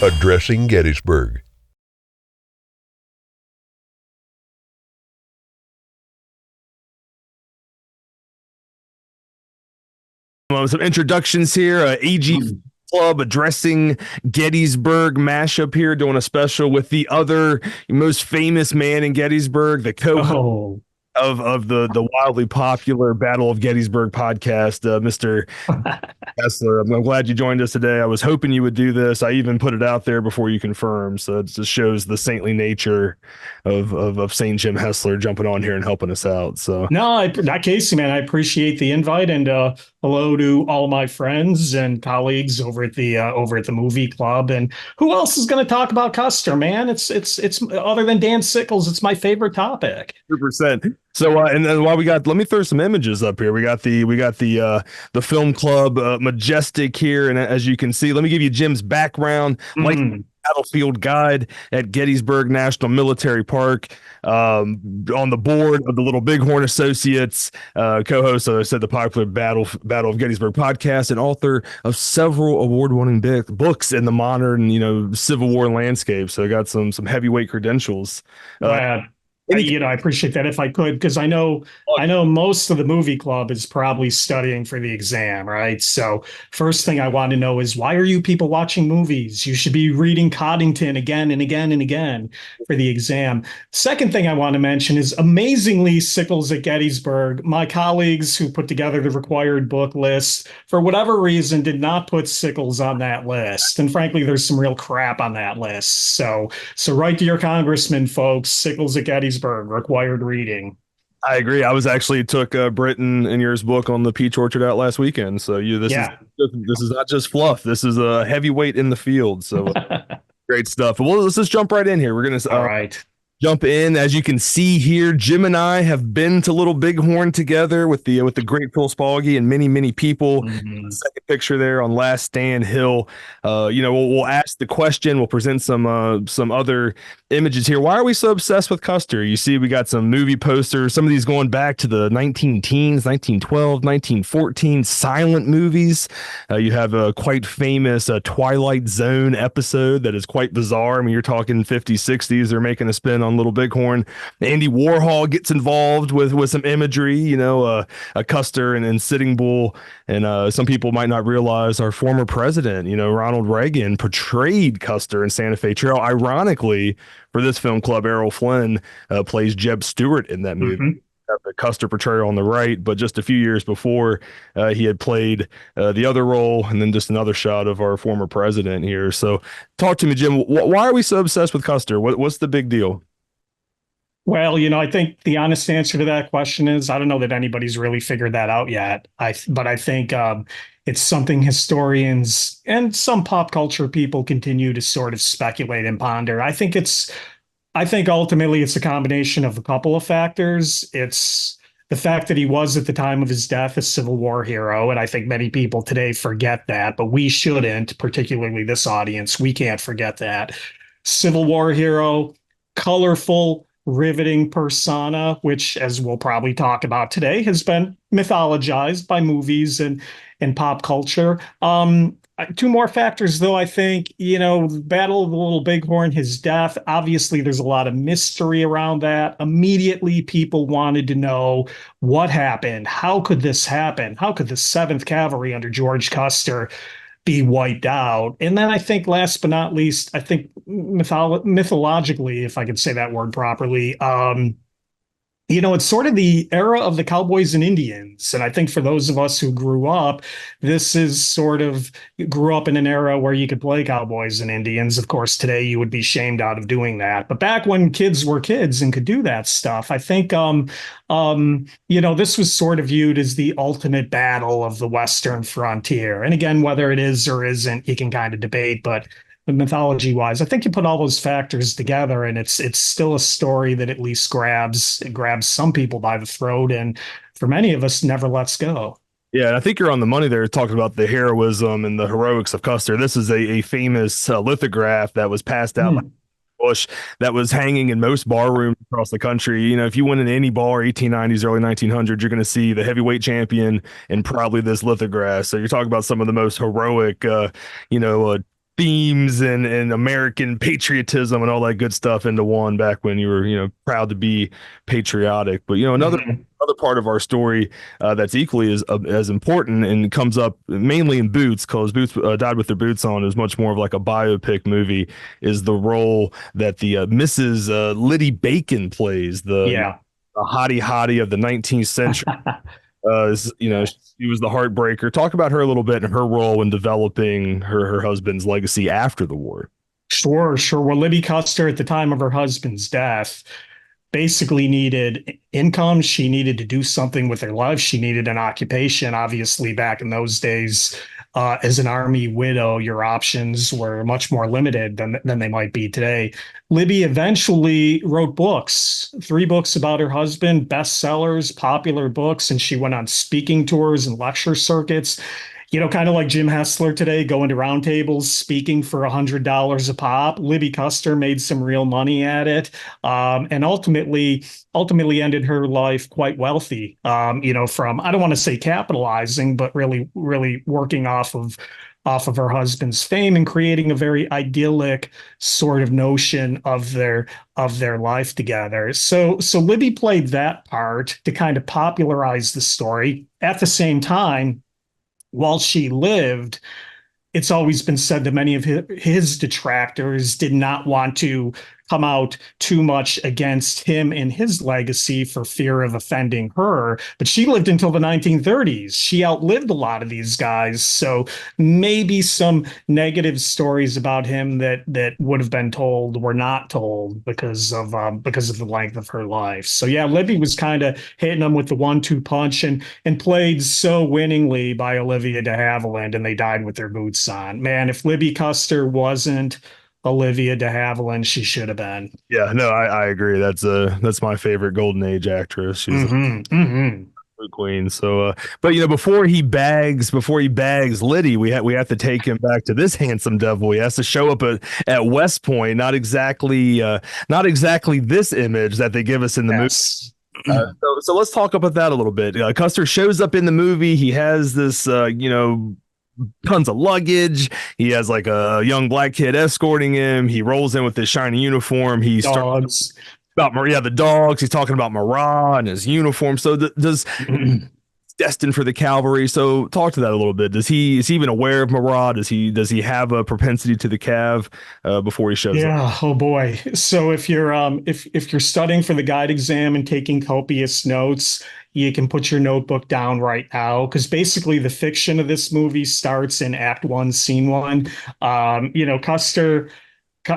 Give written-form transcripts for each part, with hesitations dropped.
Addressing Gettysburg. Some introductions here. AG Club addressing Gettysburg mashup here, doing a special with the other most famous man in Gettysburg, the co-host of the wildly popular Battle of Gettysburg podcast, Mr. Hessler. I'm glad you joined us today. I was hoping you would do this. I even put it out there before you confirmed, so it just shows the saintly nature of Saint Jim Hessler jumping on here and helping us out. So no, not Casey, man. I appreciate the invite, and hello to all my friends and colleagues over at the movie club. And who else is going to talk about Custer, man? It's other than Dan Sickles, it's my favorite topic. 100%. So and then while let me throw some images up here. We got the film club majestic here, and as you can see, let me give you Jim's background. Like battlefield guide at Gettysburg National Military Park, on the board of the Little Bighorn Associates, co-host, as I said, the popular Battle of Gettysburg podcast, and author of several award-winning books in the modern, Civil War landscape. So I got some heavyweight credentials. I appreciate that if I could, because I know most of the movie club is probably studying for the exam, right? So first thing I want to know is, why are you people watching movies? You should be reading Coddington again and again and again for the exam. Second thing I want to mention is, amazingly, Sickles at Gettysburg, my colleagues who put together the required book list, for whatever reason, did not put Sickles on that list. And frankly, there's some real crap on that list. So write to your congressman, folks. Sickles at Gettysburg, required reading. I agree. I was actually took Britton and yours book on the Peach Orchard out last weekend. So this is not just fluff. This is a heavyweight in the field. So great stuff. Well, let's just jump right in here. We're gonna jump in. As you can see here, Jim and I have been to Little Bighorn together with the great Phil Spalgi and many people. Second picture there on Last Stand Hill. We'll ask the question. We'll present some other images here. Why are we so obsessed with Custer? You see, we got some movie posters. Some of these going back to the 19-teens, 1912, 1914 silent movies. You have a quite famous Twilight Zone episode that is quite bizarre. I mean, you're talking 50s, 60s. They're making a spin on Little Bighorn. Andy Warhol gets involved with some imagery, a Custer and Sitting Bull. And some people might not realize our former president, Ronald Reagan, portrayed Custer in Santa Fe Trail. Ironically, for this film club, Errol Flynn plays Jeb Stewart in that movie. The Custer portrayal on the right, but just a few years before, he had played the other role, and then just another shot of our former president here. So talk to me, Jim. Why are we so obsessed with Custer? What's the big deal? Well, I think the honest answer to that question is, I don't know that anybody's really figured that out yet. But I think it's something historians and some pop culture people continue to sort of speculate and ponder. I think ultimately it's a combination of a couple of factors. It's the fact that he was, at the time of his death, a Civil War hero. And I think many people today forget that, but we shouldn't, particularly this audience. We can't forget that. Civil War hero, colorful, riveting persona, which, as we'll probably talk about today, has been mythologized by movies and pop culture. Two more factors, though, I think, Battle of the Little Bighorn, his death, obviously there's a lot of mystery around that. Immediately, people wanted to know what happened. How could this happen? How could the 7th Cavalry under George Custer be wiped out? And then I think, last but not least, I think mythologically, if I could say that word properly, it's sort of the era of the cowboys and Indians. And I think for those of us who grew up, this is sort of grew up in an era where you could play cowboys and Indians. Of course, today you would be shamed out of doing that. But back when kids were kids and could do that stuff, I think, this was sort of viewed as the ultimate battle of the Western frontier. And again, whether it is or isn't, you can kind of debate, but mythology wise, I think you put all those factors together, and it's still a story that at least grabs some people by the throat, and for many of us, never lets go. Yeah, and I think you're on the money there talking about the heroism and the heroics of Custer. This is a famous lithograph that was passed out by Bush that was hanging in most bar rooms across the country. If you went in any bar, 1890s, early 1900s, you're going to see the heavyweight champion and probably this lithograph. So you're talking about some of the most heroic, themes and American patriotism and all that good stuff into one back when you were, proud to be patriotic. But, another Mhm. other part of our story that's equally as important and comes up mainly in Boots, because Boots Died with Their Boots On is much more of like a biopic movie, is the role that the Mrs. Liddy Bacon plays, Yeah. the hottie hottie of the 19th century. She was the heartbreaker. Talk about her a little bit and her role in developing her husband's legacy after the war. Sure, sure. Well, Libby Custer, at the time of her husband's death, basically needed income. She needed to do something with her life. She needed an occupation. Obviously, back in those days, as an army widow, your options were much more limited than they might be today. Libby eventually wrote books, three books about her husband, bestsellers, popular books, and she went on speaking tours and lecture circuits. Kind of like Jim Hessler today, going to roundtables, speaking for $100 a pop. Libby Custer made some real money at it, and ultimately ended her life quite wealthy. From, I don't want to say capitalizing, but really working off of her husband's fame and creating a very idyllic sort of notion of their life together. So Libby played that part to kind of popularize the story. At the same time, while she lived, it's always been said that many of his detractors did not want to come out too much against him and his legacy for fear of offending her. But she lived until the 1930s. She outlived a lot of these guys. So maybe some negative stories about him that would have been told were not told because of the length of her life. So yeah, Libby was kind of hitting them with the 1-2 punch and played so winningly by Olivia de Havilland, and they died with their boots on. Man, if Libby Custer wasn't Olivia de Havilland, she should have been. Yeah, no, I agree. That's my favorite golden age actress. She's a Mm-hmm. queen. So, but before he bags Liddy, we have to take him back to this handsome devil. He has to show up at West Point. Not exactly this image that they give us in the movie. Yes. So let's talk about that a little bit. Custer shows up in the movie. He has this, tons of luggage. He has like a young black kid escorting him. He rolls in with his shiny uniform. He starts Dogs. about Maria, the dogs. He's talking about Marat and his uniform. So does destined for the cavalry. So talk to that a little bit. Is he even aware of Marat? Does he have a propensity to the cav before he shows up? Yeah, oh boy. So if you're studying for the guide exam and taking copious notes, you can put your notebook down right now, because basically the fiction of this movie starts in Act One, Scene One. Custer,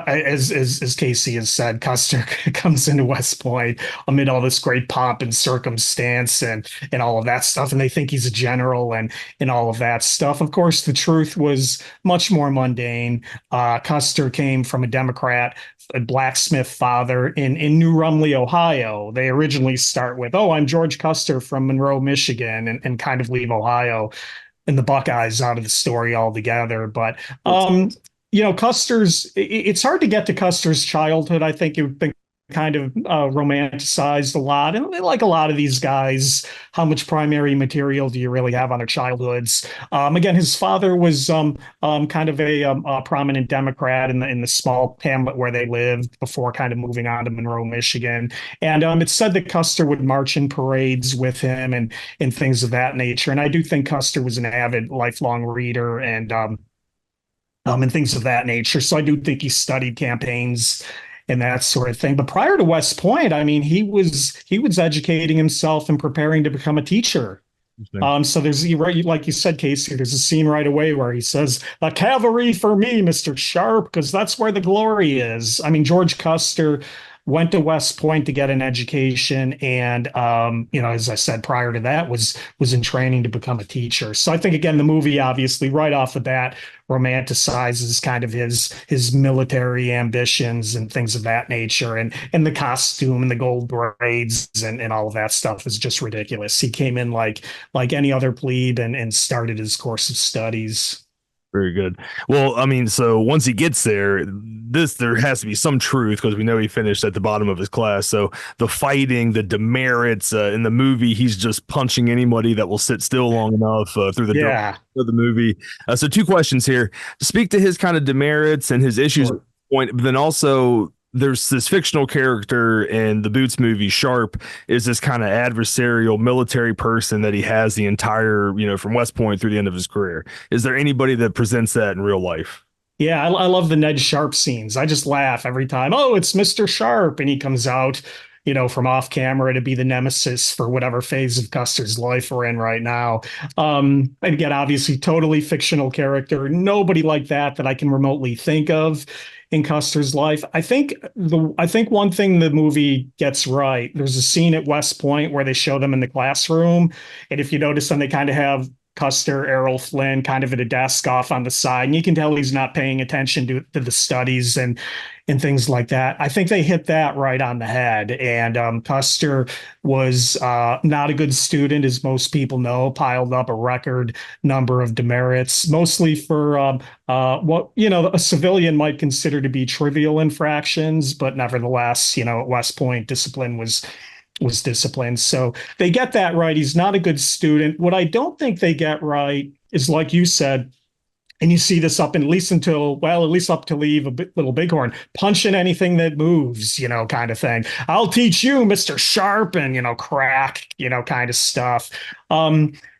as Casey has said, Custer comes into West Point amid all this great pomp and circumstance and all of that stuff, and they think he's a general and all of that stuff. Of course, the truth was much more mundane. Custer came from a Democrat, a blacksmith father in New Rumley, Ohio. They originally start with, "Oh, I'm George Custer from Monroe, Michigan," and kind of leave Ohio and the Buckeyes out of the story altogether. But it's hard to get to Custer's childhood. I think it's been kind of romanticized a lot. And like a lot of these guys, how much primary material do you really have on their childhoods? Again, his father was kind of a prominent Democrat in the small hamlet where they lived before kind of moving on to Monroe, Michigan. And it's said that Custer would march in parades with him and things of that nature. And I do think Custer was an avid lifelong reader and things of that nature. So I do think he studied campaigns and that sort of thing. But prior to West Point, I mean, he was educating himself and preparing to become a teacher. So like you said, Casey, there's a scene right away where he says, "A cavalry for me, Mr. Sharp, because that's where the glory is." I mean, George Custer went to West Point to get an education, and as I said prior to that, was in training to become a teacher. So I think again, the movie obviously right off the bat romanticizes kind of his military ambitions and things of that nature, and the costume and the gold braids and all of that stuff is just ridiculous. He came in like any other plebe and started his course of studies. Very good. Well, I mean, so once he gets there, there has to be some truth because we know he finished at the bottom of his class. So the fighting, the demerits in the movie, he's just punching anybody that will sit still long enough through the door Yeah. of the movie. So two questions here: speak to his kind of demerits and his issues at Sure. this point, but then also there's this fictional character in the Boots movie, Sharp, is this kind of adversarial military person that he has the entire, from West Point through the end of his career. Is there anybody that presents that in real life? Yeah, I love the Ned Sharp scenes. I just laugh every time. Oh, it's Mr. Sharp. And he comes out, from off camera to be the nemesis for whatever phase of Custer's life we're in right now. And again, obviously, totally fictional character. Nobody like that I can remotely think of in Custer's life. I think one thing the movie gets right, there's a scene at West Point where they show them in the classroom. And if you notice them, they kind of have Custer, Errol Flynn, kind of at a desk off on the side, and you can tell he's not paying attention to the studies and things like that. I think they hit that right on the head. And Custer was not a good student, as most people know, piled up a record number of demerits, mostly for what a civilian might consider to be trivial infractions, but nevertheless, at West Point, discipline was disciplined. So they get that right. He's not a good student. What I don't think they get right is, like you said, and you see this at least up to leave little bighorn, punching anything that moves, kind of thing. I'll teach you, Mr. Sharp, and, crack, kind of stuff.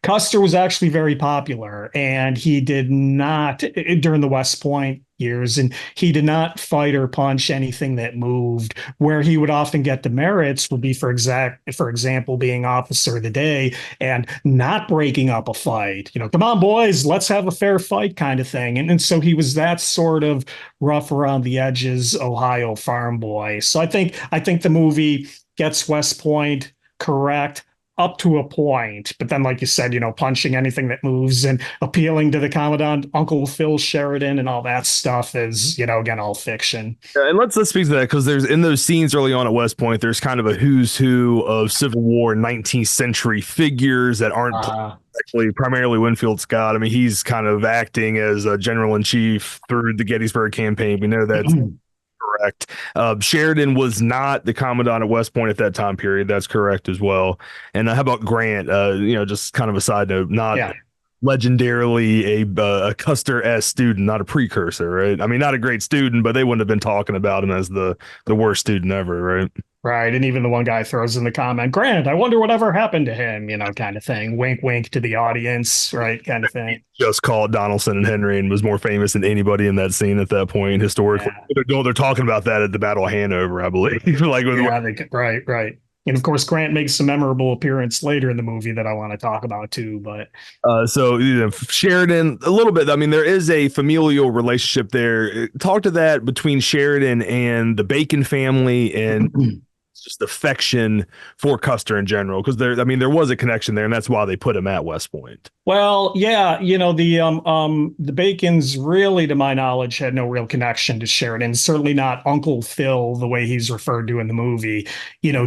Custer was actually very popular, and he did not, during the West Point years, and he did not fight or punch anything that moved. Where he would often get demerits would be, for example, being officer of the day and not breaking up a fight. Come on, boys, let's have a fair fight kind of thing. And so he was that sort of rough around the edges Ohio farm boy. So I think the movie gets West Point correct up to a point. But then, like you said, punching anything that moves and appealing to the Commandant, Uncle Phil Sheridan, and all that stuff is, again, all fiction. And let's speak to that because there's in those scenes early on at West Point, there's kind of a who's who of Civil War 19th century figures that aren't actually primarily Winfield Scott. I mean, he's kind of acting as a general in chief through the Gettysburg campaign. We know that's correct. Sheridan was not the commandant at West Point at that time period. That's correct as well. And how about Grant? Just kind of a side note, not Yeah. legendarily a Custer-esque student, not a precursor, right? I mean, not a great student, but they wouldn't have been talking about him as the worst student ever, right? Right. And even the one guy throws in the comment, Grant, I wonder whatever happened to him, kind of thing. Wink, wink to the audience, right? Kind of thing. Just called Donaldson and Henry and was more famous than anybody in that scene at that point historically. Yeah. They're talking about that at the Battle of Hanover, I believe. Right. And of course, Grant makes a memorable appearance later in the movie that I want to talk about too. But Sheridan, a little bit. I mean, there is a familial relationship there. Talk to that between Sheridan and the Bacon family and just affection for Custer in general, because there was a connection there, and that's why they put him at West Point. Well, yeah, the Bacons really, to my knowledge, had no real connection to Sheridan. Certainly not Uncle Phil, the way he's referred to in the movie.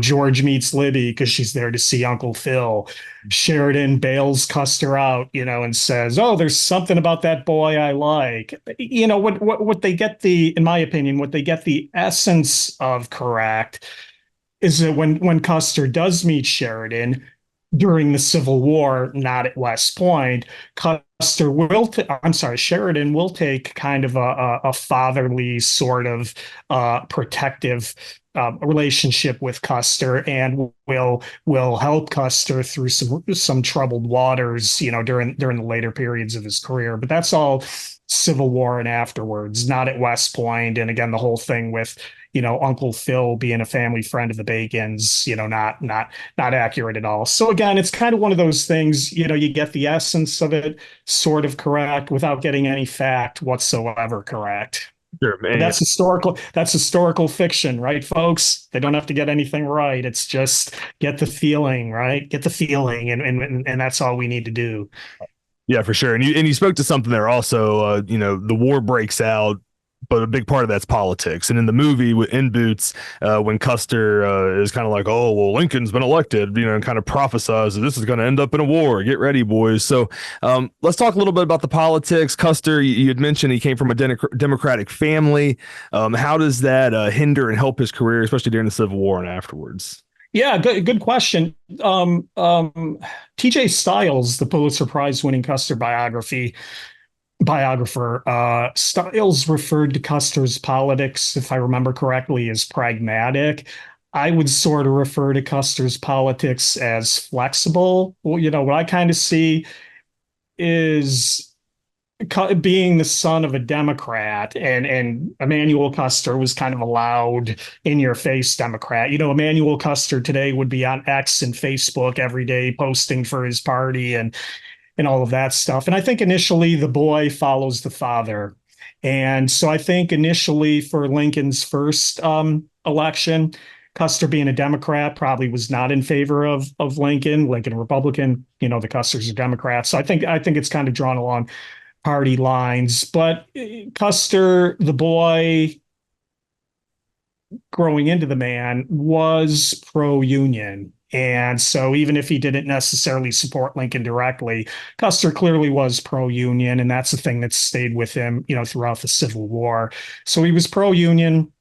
George meets Libby because she's there to see Uncle Phil. Sheridan bails Custer out, and says, "Oh, there's something about that boy I like." What they get in my opinion, what they get the essence of correct is that when Custer does meet Sheridan during the Civil War, not at West Point, Sheridan will take kind of a fatherly sort of protective relationship with Custer, and will help Custer through some troubled waters, during the later periods of his career. But that's all Civil War and afterwards, not at West Point. And again, the whole thing with Uncle Phil being a family friend of the Bacons, not accurate at all. So again, it's kind of one of those things, you get the essence of it sort of correct without getting any fact whatsoever correct. Sure, man. But that's historical fiction, right, folks? They don't have to get anything right. It's just get the feeling, right? Get the feeling, and that's all we need to do. Yeah, for sure. And you spoke to something there also. The war breaks out but a big part of that's politics. And in the movie with In Boots, when Custer is kind of like, oh, well, Lincoln's been elected, and kind of prophesies that this is going to end up in a war. Get ready, boys. So let's talk a little bit about the politics. Custer, you had mentioned he came from a Democratic family. How does that hinder and help his career, especially during the Civil War and afterwards? Yeah, good question. T.J. Stiles, the Pulitzer Prize winning Custer biographer, Stiles referred to Custer's politics, if I remember correctly, as pragmatic. I would sort of refer to Custer's politics as flexible. Well, what I kind of see is being the son of a Democrat, and Emanuel Custer was kind of a loud, in-your-face Democrat. Emanuel Custer today would be on X and Facebook every day posting for his party and all of that stuff. And I think initially the boy follows the father. And so I think initially for Lincoln's first election, Custer being a Democrat probably was not in favor of Lincoln. Lincoln a Republican, the Custers are Democrats. So I think it's kind of drawn along party lines. But Custer, the boy growing into the man, was pro-union. And so even if he didn't necessarily support Lincoln directly, Custer clearly was pro-union. And that's the thing that stayed with him, throughout the Civil War. So he was pro-union,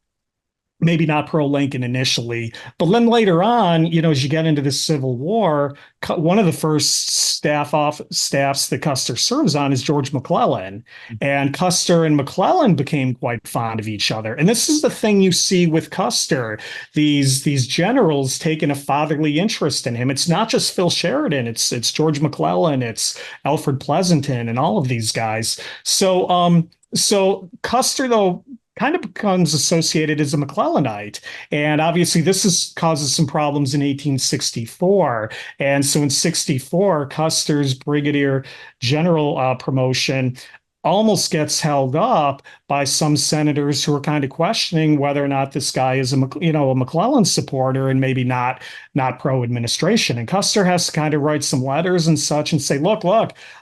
maybe not pro-Lincoln initially, but then later on, as you get into the Civil War, one of the first staffs that Custer serves on is George McClellan, and Custer and McClellan became quite fond of each other. And this is the thing you see with Custer, these generals taking a fatherly interest in him. It's not just Phil Sheridan, it's George McClellan, it's Alfred Pleasonton, and all of these guys. So Custer, though, kind of becomes associated as a McClellanite. And obviously causes some problems in 1864. And so in 64, Custer's brigadier general promotion almost gets held up by some senators who are kind of questioning whether or not this guy is a McClellan supporter and maybe not pro-administration. And Custer has to kind of write some letters and such and say, look,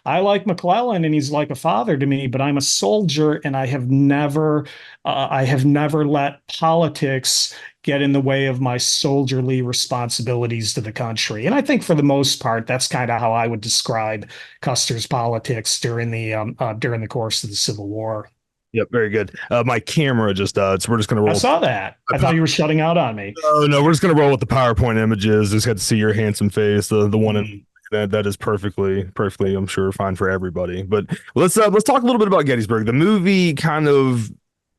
I like McClellan and he's like a father to me, but I'm a soldier and I have never let politics get in the way of my soldierly responsibilities to the country. And I think for the most part, that's kind of how I would describe Custer's politics during the course of the Civil War. Yep, very good. My camera just died, so we're just going to roll. I saw that. I thought you were shutting out on me. No, we're just going to roll with the PowerPoint images. Just had to see your handsome face. The one in that is perfectly, I'm sure, fine for everybody. But let's talk a little bit about Gettysburg. The movie kind of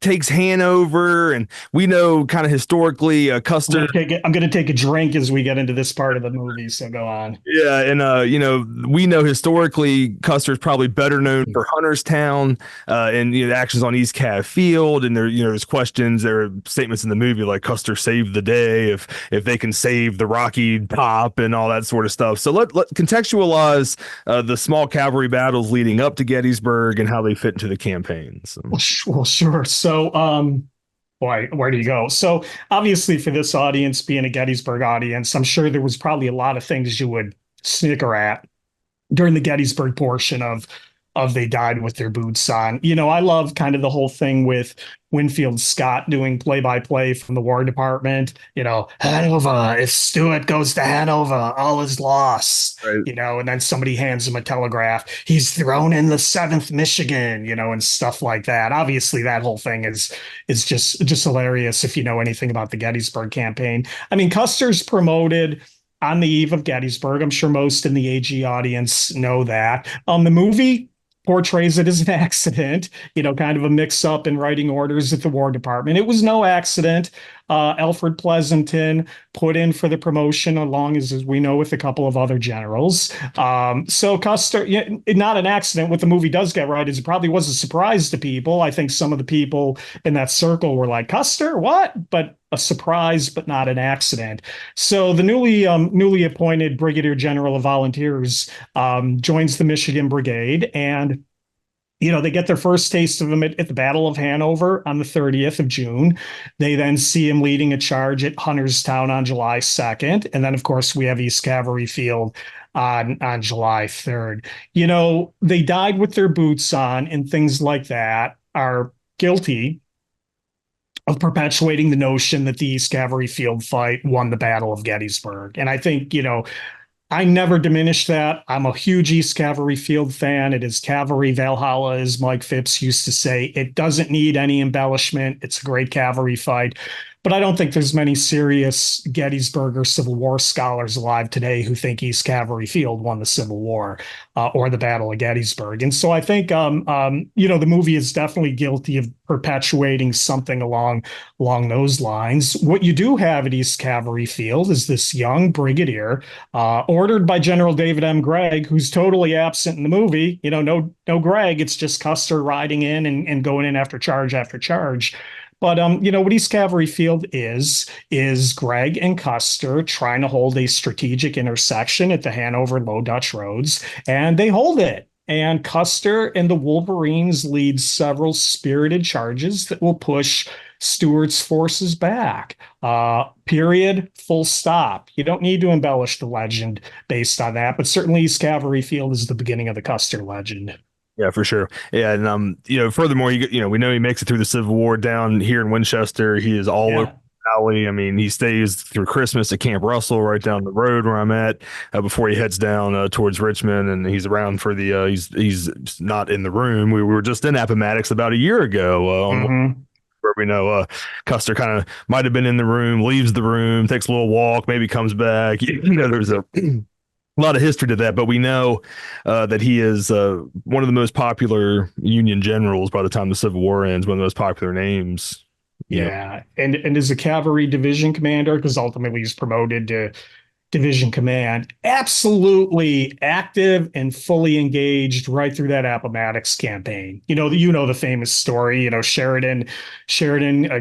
takes Hanover, and we know kind of historically Custer. I'm going to take a drink as we get into this part of the movie, so go on. Yeah, and we know historically Custer's probably better known for Hunterstown and the actions on East Cav Field, and there's questions, there are statements in the movie like Custer saved the day if they can save the Rocky Top and all that sort of stuff. So let contextualize the small cavalry battles leading up to Gettysburg and how they fit into the campaign. So. Well, sure. So, where do you go? So, obviously, for this audience, being a Gettysburg audience, I'm sure there was probably a lot of things you would snicker at during the Gettysburg portion of They Died with Their Boots On. I love kind of the whole thing with Winfield Scott doing play-by-play from the War Department. Hanover, if Stuart goes to Hanover, all is lost. Right. And then somebody hands him a telegraph. He's thrown in the 7th Michigan, and stuff like that. Obviously, that whole thing is just hilarious if you know anything about the Gettysburg campaign. I mean, Custer's promoted on the eve of Gettysburg. I'm sure most in the AG audience know that. The movie portrays it as an accident, kind of a mix-up in writing orders at the War Department. It was no accident. Alfred Pleasonton put in for the promotion, along as we know, with a couple of other generals. So Custer, not an accident. What the movie does get right is it probably was a surprise to people. I think some of the people in that circle were like, Custer, what? But a surprise, but not an accident. So the newly appointed Brigadier General of Volunteers joins the Michigan Brigade, and they get their first taste of him at the Battle of Hanover on the 30th of June. They then see him leading a charge at Hunterstown on July 2nd. And then, of course, we have East Cavalry Field on July 3rd. They died with their boots on, and things like that are guilty of perpetuating the notion that the East Cavalry Field fight won the Battle of Gettysburg. And I think, I never diminish that. I'm a huge East Cavalry Field fan. It is Cavalry Valhalla, as Mike Phipps used to say. It doesn't need any embellishment. It's a great cavalry fight. But I don't think there's many serious Gettysburg or Civil War scholars alive today who think East Cavalry Field won the Civil War or the Battle of Gettysburg. And so I think, the movie is definitely guilty of perpetuating something along those lines. What you do have at East Cavalry Field is this young brigadier, ordered by General David M. Gregg, who's totally absent in the movie. No Gregg. It's just Custer riding in and going in after charge after charge. But what East Cavalry Field is Gregg and Custer trying to hold a strategic intersection at the Hanover Low Dutch roads, and they hold it. And Custer and the Wolverines lead several spirited charges that will push Stuart's forces back. Period. Full stop. You don't need to embellish the legend based on that, but certainly East Cavalry Field is the beginning of the Custer legend. Yeah, for sure. Yeah, and furthermore, we know he makes it through the Civil War down here in Winchester. He is all over the valley. I mean, he stays through Christmas at Camp Russell, right down the road where I'm at, before he heads down towards Richmond, and he's around for the. He's not in the room. We were just in Appomattox about a year ago where we know Custer kind of might have been in the room, leaves the room, takes a little walk, maybe comes back. There's a lot of history to that, but we know that he is one of the most popular Union generals by the time the Civil War ends, one of the most popular names. Yeah. And as a cavalry division commander, because ultimately he's promoted to division command, absolutely active and fully engaged right through that Appomattox campaign. The famous story. Sheridan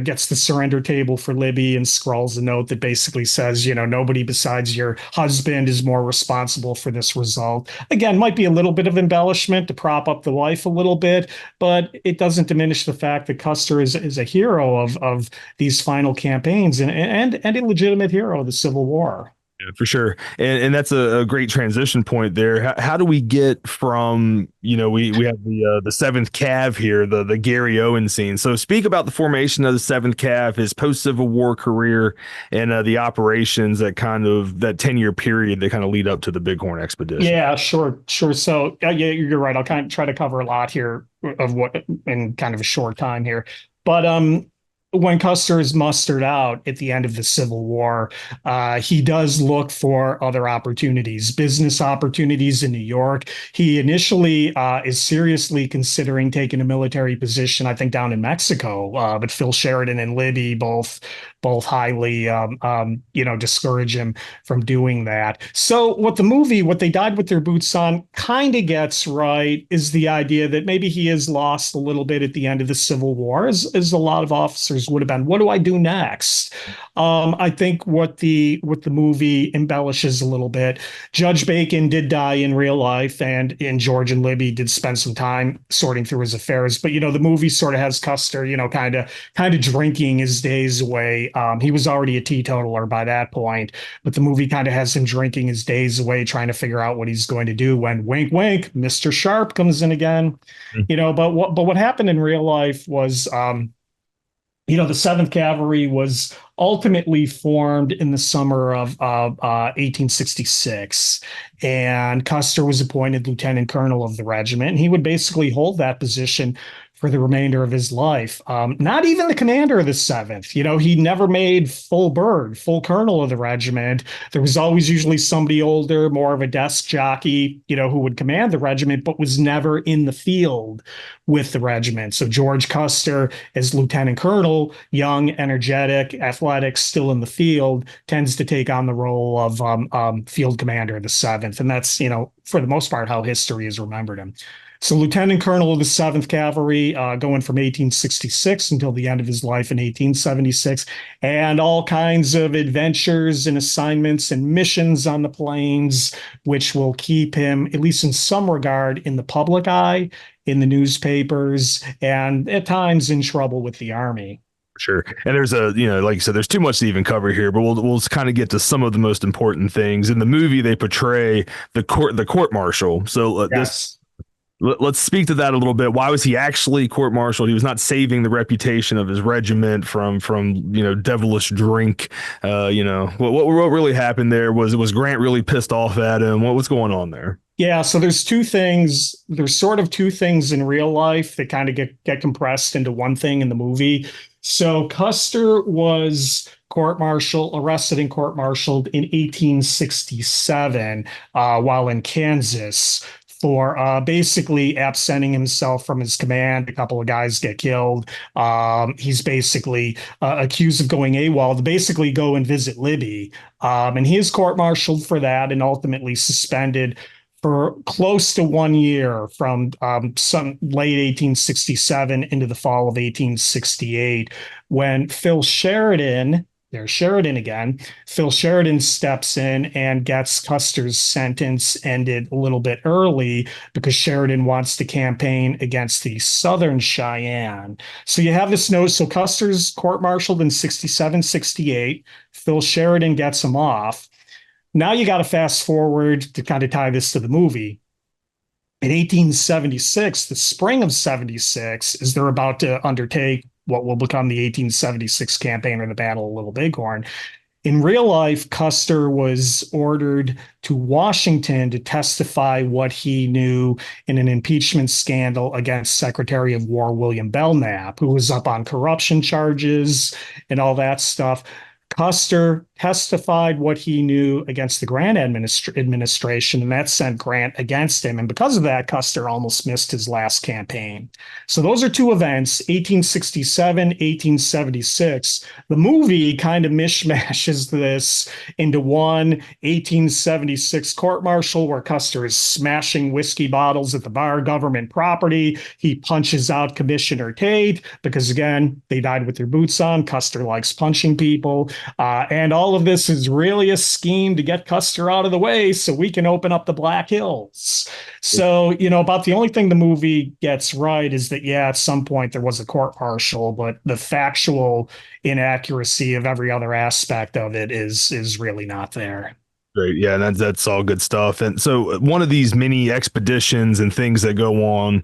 gets the surrender table for Libby and scrawls a note that basically says, nobody besides your husband is more responsible for this result. Again, might be a little bit of embellishment to prop up the wife a little bit, but it doesn't diminish the fact that Custer is a hero of these final campaigns and a legitimate hero of the Civil War. Yeah, for sure. And that's a great transition point there. How do we get from, we have the 7th Cav here, the Gary Owen scene. So speak about the formation of the 7th Cav, his post-Civil War career, and the operations that 10-year period that kind of lead up to the Bighorn expedition. Yeah, sure. So yeah, you're right. I'll kind of try to cover a lot here of what in kind of a short time here. But when Custer is mustered out at the end of the Civil War, he does look for other opportunities, business opportunities in New York. He initially is seriously considering taking a military position, I think, down in Mexico. But Phil Sheridan and Libby both highly, discourage him from doing that. So what they died with their boots on kind of gets right is the idea that maybe he is lost a little bit at the end of the Civil War, as a lot of officers would have been. What do I do next? I think what the movie embellishes a little bit. Judge Bacon did die in real life, and George and Libby did spend some time sorting through his affairs. But the movie sort of has Custer, kind of drinking his days away. He was already a teetotaler by that point, but the movie kind of has him drinking his days away, trying to figure out what he's going to do when, wink, wink, Mr. Sharp comes in again. But what happened in real life was, the 7th Cavalry was ultimately formed in the summer of 1866, and Custer was appointed lieutenant colonel of the regiment, and he would basically hold that position for the remainder of his life. Not even the commander of the 7th. He never made full colonel of the regiment. There was always usually somebody older, more of a desk jockey, who would command the regiment, but was never in the field with the regiment. So George Custer, as lieutenant colonel, young, energetic, athletic, still in the field, tends to take on the role of field commander of the 7th. And that's, for the most part, how history has remembered him. So Lieutenant Colonel of the 7th Cavalry, going from 1866 until the end of his life in 1876, and all kinds of adventures and assignments and missions on the plains, which will keep him, at least in some regard, in the public eye, in the newspapers, and at times in trouble with the Army. Sure. And there's like you said, there's too much to even cover here, but we'll kind of get to some of the most important things. In the movie, they portray the court martial. So Yes. Let's speak to that a little bit. Why was he actually court-martialed? He was not saving the reputation of his regiment from devilish drink. What really happened there? Was Grant really pissed off at him? What's going on there? Yeah, so there's two things. There's sort of two things in real life that kind of get compressed into one thing in the movie. So Custer was arrested and court-martialed in 1867 while in Kansas for basically absenting himself from his command. A couple of guys get killed. He's basically accused of going AWOL to basically go and visit Libby. And he is court-martialed for that and ultimately suspended for close to 1 year from some late 1867 into the fall of 1868, when there's Sheridan again, Phil Sheridan steps in and gets Custer's sentence ended a little bit early because Sheridan wants to campaign against the Southern Cheyenne. So you have this note. So Custer's court-martialed in 67, 68. Phil Sheridan gets him off. Now you got to fast forward to kind of tie this to the movie. In 1876, the spring of 76, as they're about to undertake what will become the 1876 campaign or the Battle of Little Bighorn. In real life, Custer was ordered to Washington to testify what he knew in an impeachment scandal against Secretary of War William Belknap, who was up on corruption charges and all that stuff. Custer testified what he knew against the Grant administration, and that sent Grant against him. And because of that, Custer almost missed his last campaign. So those are two events, 1867, 1876. The movie kind of mishmashes this into one 1876 court-martial where Custer is smashing whiskey bottles at the bar, government property. He punches out Commissioner Tate because, again, they died with their boots on. Custer likes punching people. And all of this is really a scheme to get Custer out of the way so we can open up the Black Hills. So, about the only thing the movie gets right is that, yeah, at some point there was a court-martial, but the factual inaccuracy of every other aspect of it is really not there. Great. Yeah, and that's all good stuff. And so one of these mini expeditions and things that go on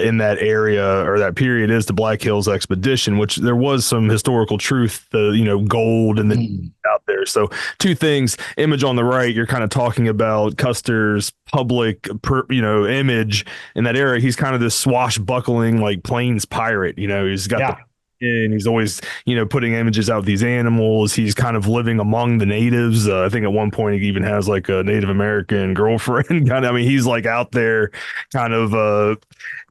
in that area or that period is the Black Hills expedition, which there was some historical truth, gold and the out there. So two things, image on the right, you're kind of talking about Custer's public, image in that era. He's kind of this swashbuckling, like Plains pirate, he's got the and he's always, putting images out of these animals. He's kind of living among the natives. I think at one point he even has like a Native American girlfriend. He's like out there kind of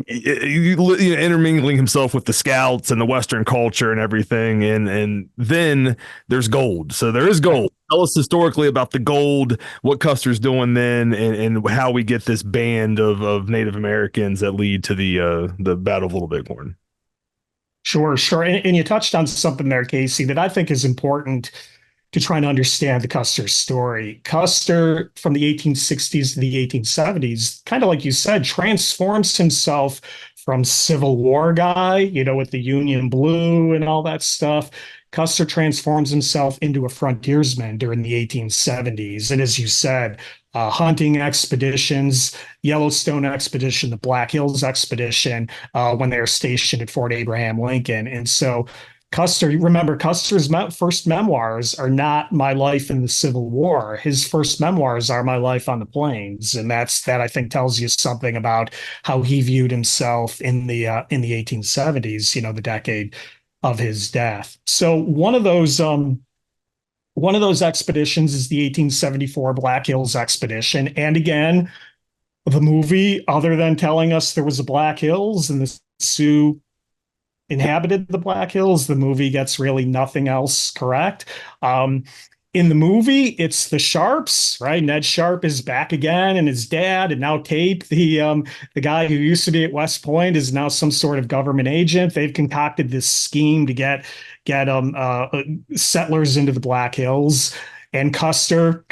intermingling himself with the scouts and the Western culture and everything. And then there's gold. So there is gold. Tell us historically about the gold, what Custer's doing then, and how we get this band of Native Americans that lead to the Battle of Little Bighorn. Sure, sure. And you touched on something there, Casey, that I think is important to try and understand the Custer story. Custer, from the 1860s to the 1870s, kind of like you said, transforms himself from Civil War guy, with the Union Blue and all that stuff. Custer transforms himself into a frontiersman during the 1870s. And as you said, hunting expeditions, Yellowstone expedition, the Black Hills expedition, when they're stationed at Fort Abraham Lincoln. And so Custer's first memoirs are not My Life in the Civil War. His first memoirs are My Life on the Plains. And that I think tells you something about how he viewed himself in the 1870s, the decade of his death. So one of those expeditions is the 1874 Black Hills expedition. And again, the movie, other than telling us there was a Black Hills and the Sioux inhabited the Black Hills, the movie gets really nothing else correct. In the movie, it's the Sharps, right? Ned Sharp is back again, and his dad, and now Tate, the guy who used to be at West Point, is now some sort of government agent. They've concocted this scheme to get settlers into the Black Hills. And Custer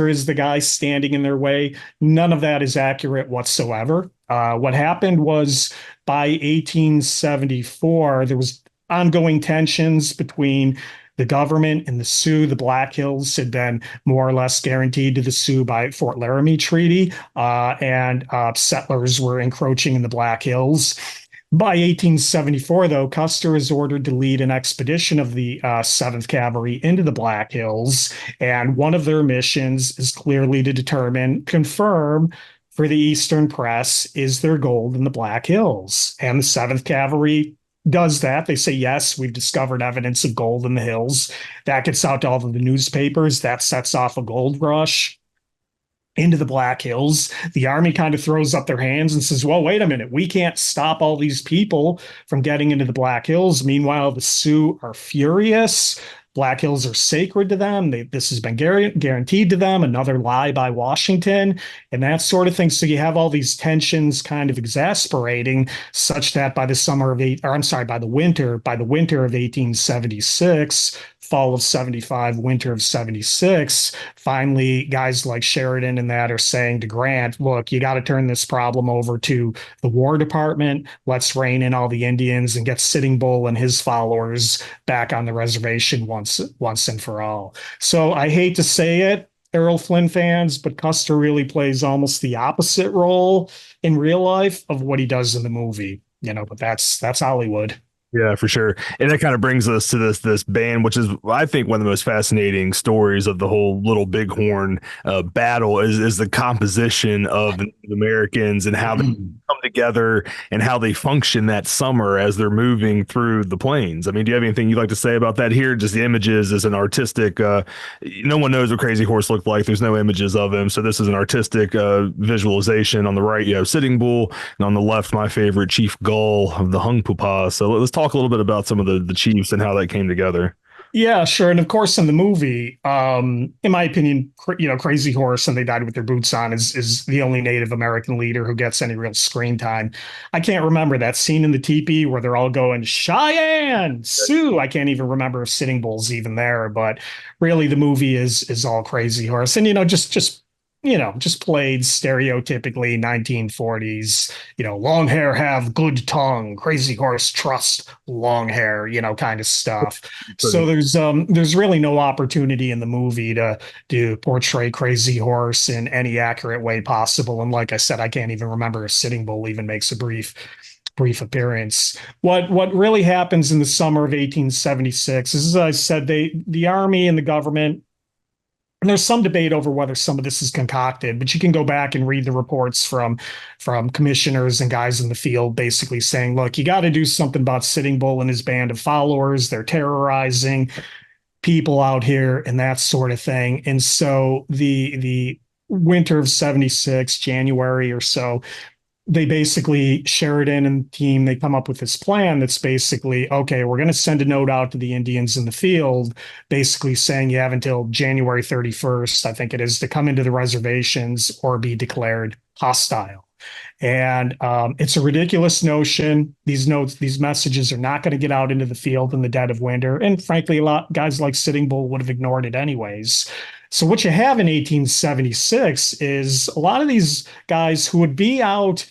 is the guy standing in their way. None of that is accurate whatsoever. What happened was by 1874, there was ongoing tensions between The government and the Sioux, the Black Hills, had been more or less guaranteed to the Sioux by Fort Laramie Treaty, and settlers were encroaching in the Black Hills. By 1874, though, Custer is ordered to lead an expedition of the 7th Cavalry into the Black Hills, and one of their missions is clearly to confirm for the Eastern Press, is there gold in the Black Hills? And the 7th Cavalry does that. They say, yes, we've discovered evidence of gold in the hills. That gets out to all of the newspapers. That sets off a gold rush into the Black Hills. The Army kind of throws up their hands and says, well, wait a minute, we can't stop all these people from getting into the Black Hills. Meanwhile, the Sioux are furious. Black Hills are sacred to them. This has been guaranteed to them. Another lie by Washington and that sort of thing. So you have all these tensions kind of exasperating, such that by the winter of 1876, fall of 75, winter of 76, finally guys like Sheridan and that are saying to Grant, look, you got to turn this problem over to the War Department. Let's rein in all the Indians and get Sitting Bull and his followers back on the reservation once and for all. So I hate to say it, Errol Flynn fans, but Custer really plays almost the opposite role in real life of what he does in the movie, but that's Hollywood. Yeah, for sure. And that kind of brings us to this band, which is, I think, one of the most fascinating stories of the whole Little Bighorn battle is the composition of the Americans and how they come together and how they function that summer as they're moving through the plains. I mean, do you have anything you'd like to say about that here? Just the images as an artistic, no one knows what Crazy Horse looked like. There's no images of him. So this is an artistic visualization. On the right, you have Sitting Bull, and on the left, my favorite, Chief Gull of the Hung Pupa. So let's talk a little bit about some of the chiefs and how that came together. Yeah, sure. And of course, in the movie, in my opinion, Crazy Horse and They Died with Their Boots On is the only Native American leader who gets any real screen time. I can't remember that scene in the teepee where they're all going, Cheyenne, Sioux. I can't even remember if Sitting Bull's even there, but really the movie is all Crazy Horse. And, just played stereotypically 1940s, long hair have good tongue, Crazy Horse trust long hair, kind of stuff. So there's really no opportunity in the movie to portray Crazy Horse in any accurate way possible. And like I said, I can't even remember if Sitting Bull even makes a brief appearance. What really happens in the summer of 1876 is, as I said, the Army and the government. And there's some debate over whether some of this is concocted, but you can go back and read the reports from commissioners and guys in the field basically saying, look, you got to do something about Sitting Bull and his band of followers. They're terrorizing people out here and that sort of thing. And so the winter of 76, January or so, they basically, Sheridan and the team, they come up with this plan that's basically, okay, we're going to send a note out to the Indians in the field, basically saying you have until January 31st, I think it is, to come into the reservations or be declared hostile. And it's a ridiculous notion. These messages are not going to get out into the field in the dead of winter. And frankly, a lot guys like Sitting Bull would have ignored it anyways. So what you have in 1876 is a lot of these guys who would be out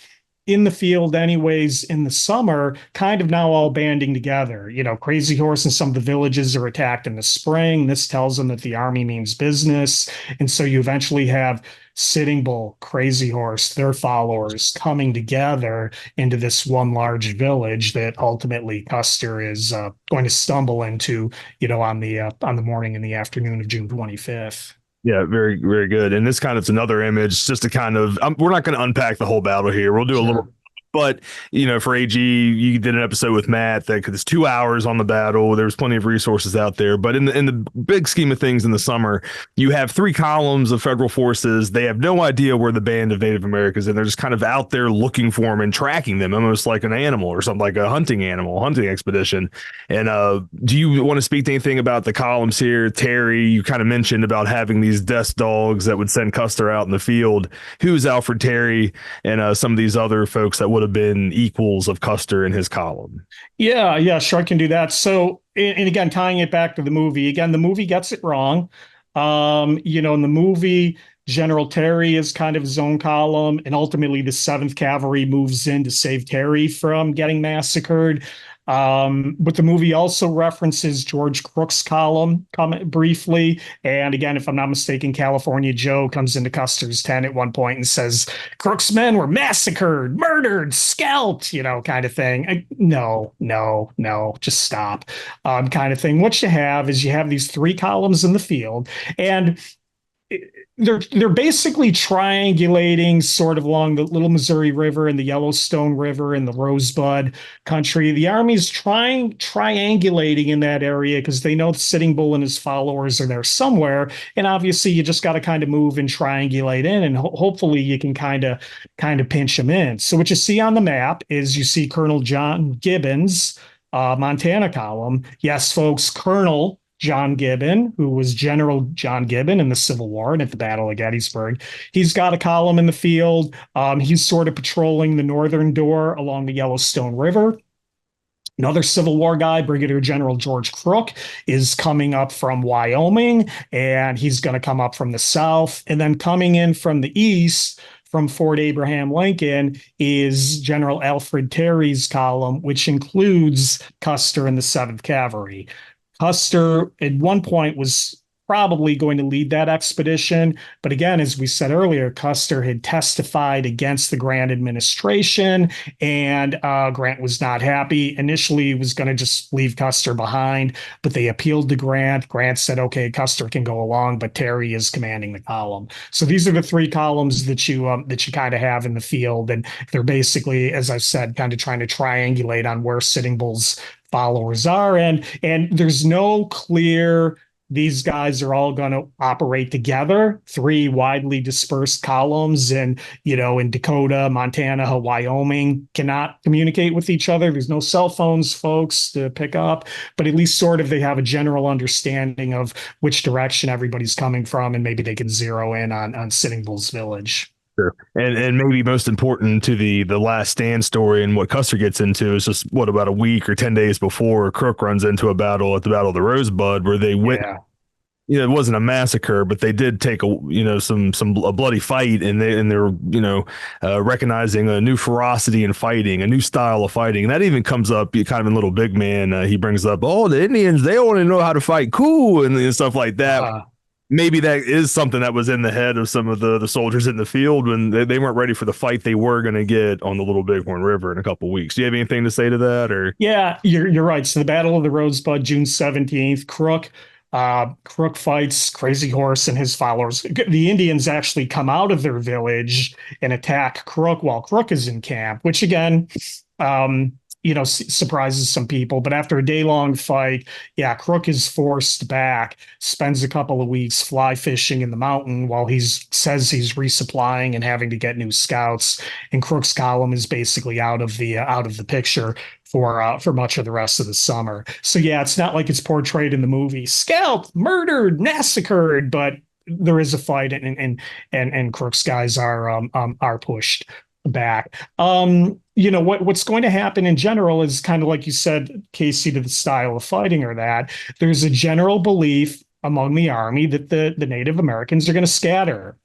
in the field anyways in the summer, kind of now all banding together. Crazy Horse and some of the villages are attacked in the spring. This tells them that the Army means business. And so you eventually have Sitting Bull, Crazy Horse, their followers coming together into this one large village that ultimately Custer is going to stumble into, on the morning and the afternoon of June 25th. Yeah, very, very good. And this kind of is another image just to kind of, we're not going to unpack the whole battle here. We'll do a little, but for AG, you did an episode with Matt that it's 2 hours on the battle. There's plenty of resources out there, but in the big scheme of things in the summer, you have 3 columns of federal forces. They have no idea where the band of Native Americans, and they're just kind of out there looking for them and tracking them almost like an animal or something, like a hunting expedition. And do you want to speak to anything about the columns here? Terry, you kind of mentioned about having these desk dogs that would send Custer out in the field. Who's Alfred Terry and some of these other folks that would have been equals of Custer in his column? Yeah, sure, I can do that. So, and again, tying it back to the movie, the movie gets it wrong. In the movie, General Terry is kind of his own column, and ultimately the 7th Cavalry moves in to save Terry from getting massacred. But the movie also references George Crook's column briefly. And again, if I'm not mistaken, California Joe comes into Custer's tent at one point and says, Crook's men were massacred, murdered, scalped, kind of thing. No, no, no, just stop, kind of thing. What you have is you have these three columns in the field, and they're basically triangulating sort of along the Little Missouri River and the Yellowstone River and the Rosebud country. The Army's triangulating in that area because they know Sitting Bull and his followers are there somewhere. And obviously, you just got to kind of move and triangulate in, and hopefully, you can kind of pinch them in. So what you see on the map is you see Colonel John Gibbons, Montana column. Yes, folks, Colonel John Gibbon, who was General John Gibbon in the Civil War and at the Battle of Gettysburg. He's got a column in the field. He's sort of patrolling the northern door along the Yellowstone River. Another Civil War guy, Brigadier General George Crook, is coming up from Wyoming, and he's going to come up from the south. And then coming in from the east, from Fort Abraham Lincoln, is General Alfred Terry's column, which includes Custer and the 7th Cavalry. Custer at one point was probably going to lead that expedition. But again, as we said earlier, Custer had testified against the Grant administration, and Grant was not happy. Initially, he was going to just leave Custer behind, but they appealed to Grant. Grant said, okay, Custer can go along, but Terry is commanding the column. So these are the three columns that you kind of have in the field. And they're basically, as I've said, kind of trying to triangulate on where Sitting Bull's followers are. And there's no clear, these guys are all going to operate together. Three widely dispersed columns, and in Dakota, Montana, Wyoming cannot communicate with each other. There's no cell phones, folks, to pick up, but at least sort of they have a general understanding of which direction everybody's coming from, and maybe they can zero in on Sitting Bull's village. Sure. And maybe most important to the last stand story and what Custer gets into is just about a week or 10 days before Crook runs into a battle at the Battle of the Rosebud, where they went. Yeah. It wasn't a massacre, but they did take a bloody fight, and they're recognizing a new ferocity in fighting, a new style of fighting. And that even comes up kind of in Little Big Man. He brings up, the Indians, they only know how to fight cool and stuff like that. Maybe that is something that was in the head of some of the soldiers in the field when they weren't ready for the fight they were going to get on the Little Bighorn River in a couple of weeks. Do you have anything to say to that? Or yeah, you're right. So the Battle of the Rosebud, June 17th, Crook fights Crazy Horse and his followers. The Indians actually come out of their village and attack Crook while Crook is in camp, which again, surprises some people. But after a day-long fight, Crook is forced back, spends a couple of weeks fly fishing in the mountain while he says he's resupplying and having to get new scouts. And Crook's column is basically out of the picture for much of the rest of the summer. So it's not like it's portrayed in the movie, scalped, murdered, massacred, but there is a fight, and Crook's guys are pushed back. What's going to happen in general is kind of like you said, Casey, to the style of fighting, or that there's a general belief among the Army that the Native Americans are going to scatter.